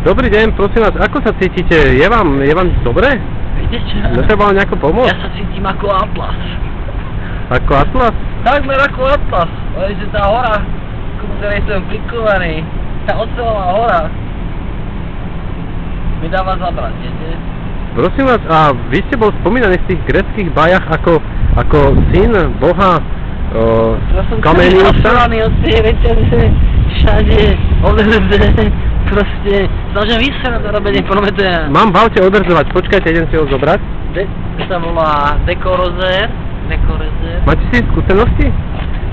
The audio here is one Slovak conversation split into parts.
Dobrý deň, prosím vás, ako sa cítite? Je vám dobre? Viete čo? Netreba nejakú pomoc? Ja sa cítim ako Atlas. Ako Atlas? Takmer ako Atlas. Že tá hora, ku ktorej som prikovaný, tá oceľová hora, mi dáva zabrať, viete? Prosím vás, a vy ste bol spomínaný v tých gréckych bajach ako syn boha Kameniusa? Ja som od tej večerce všade odhrze, proste snažím vyserať do robenie Prometea. Mám v aute odrzovať, počkajte, idem si ho zobrať. To sa volá Dekorozer. Máte si skúsenosti?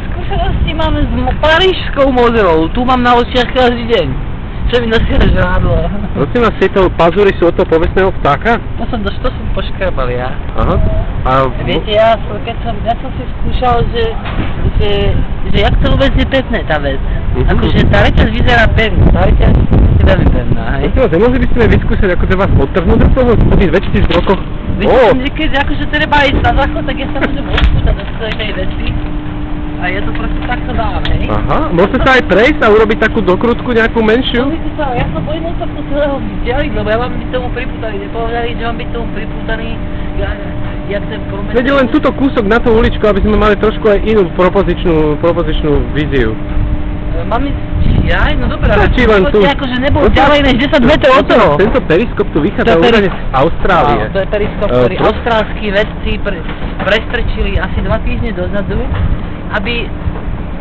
Skúsenosti máme s parížskou modelou, tu mám na očiach každý deň. Čo mi nosia žrádlo. Prosím vás, tieto pazúry sú od toho povestného vtáka? To som poškrbal ja. Aha. A viete, ja som si skúšal, že jak to vôbec je pevné tá vec. Akože tá reťaz vyzerá pevne, tá reťaz je veľmi pevná, hej. Prosím vás, nemohli by ste mi vyskúšať, ako sa vás odtrhnúť do toho po tých väčších blokoch? Viete, keď akože treba ísť na záchod, tak ja sa môžem odskúšať do tej veci. A je to proste takto dám, hej? Aha, môžete sa aj prejsť a urobiť takú dokrutku nejakú menšiu? Ja sa bojím sa to celého vzdialiť, lebo ja mám byť tomu pripútaný. Nepovedali, že mám byť tomu pripútaný, jak ten Prometea. Veď len túto kúsok na tú uličku, aby sme mali trošku aj inú propozičnú víziu. Mám ísť aj? No dobré, ale akože nebol ďalej než 10 metrov od toho. Tento periskop tu vychádza údajne z Austrálie. To je periskop, ktorý austrálski vedci prestrčili asi 2 týždne dozadu, aby,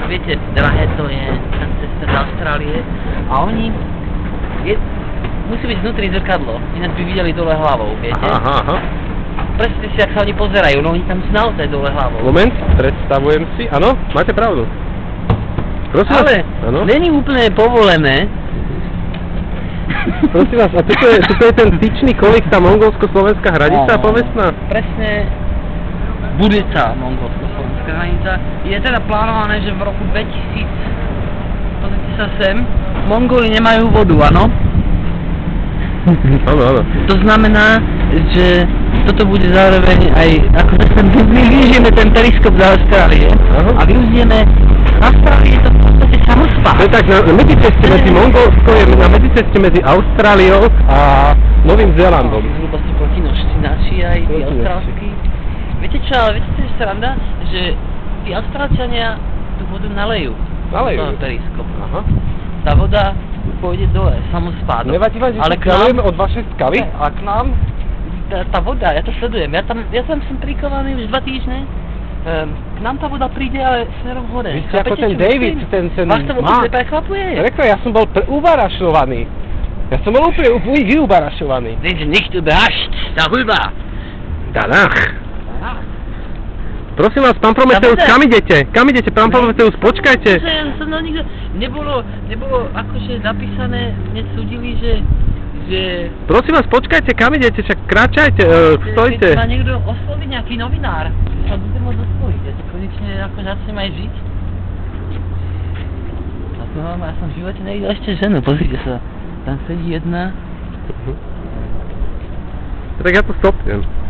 viete, drahé to je, tá cesta z Austrálie, a oni, musí byť vnútri zrkadlo, ináč by videli dole hlavou, viete? Aha. Predstavte si, ak sa oni pozerajú, no oni tam sú naozaj dole hlavou. Moment, predstavujem si, áno, máte pravdu. Prosím ale vás, není úplne povolené. Prosím vás, a tuto je ten tyčný kolík, tá mongolsko-slovenská hranica povestná? Presne, budúca mongolsko-slovenská hranica. Je teda plánované, že v roku 2000, pozrite sa sem, Mongoli nemajú vodu, áno? Áno. To znamená, že toto bude zároveň aj, ako my využijeme ten periskop z Austrálie a využijeme Austrálie, to v podstate samospád. To je tak na medziceste medzi Mongolskou, na medziceste medzi Austráliou a Novým Zélandom. Zhruba sú proti nožci naši aj tí austrálsky. Viete čo, ale viete čo je sranda? Že tí Austrálčania tú vodu nalejú. Nalejú? Periskop. Aha. Tá voda pôjde dole, samospádom. Nevadí vám, že sa vzdialujeme od vašej skaly? A k nám? Tá voda, ja to sledujem. Ja tam som prikovaný už 2 týždne. K nám tá voda príde, ale smerom hore. Vy ste ako ten David, ten Vás to vôbec neprekvapuje? Rekto, ja som bol ubarašovaný. Ja som bol úplne vyubarašovaný. Nicht überrascht, darüber. Danach. Prosím vás, pán Prometeus, kam idete? Kam idete, pán Prometeus, počkajte. Nebolo akože napísané, mne súdili, že... Prosím vás, počkajte, kam idete, však kráčajte, stojte. Keď ma niekto osloví, nejaký novinár, sa budem môcť osloviť, ja to konečne ako začnem aj žiť. Ja som v živote nevidel ešte ženu, pozrite sa, tam sedí jedna. Tak ja to stopnem.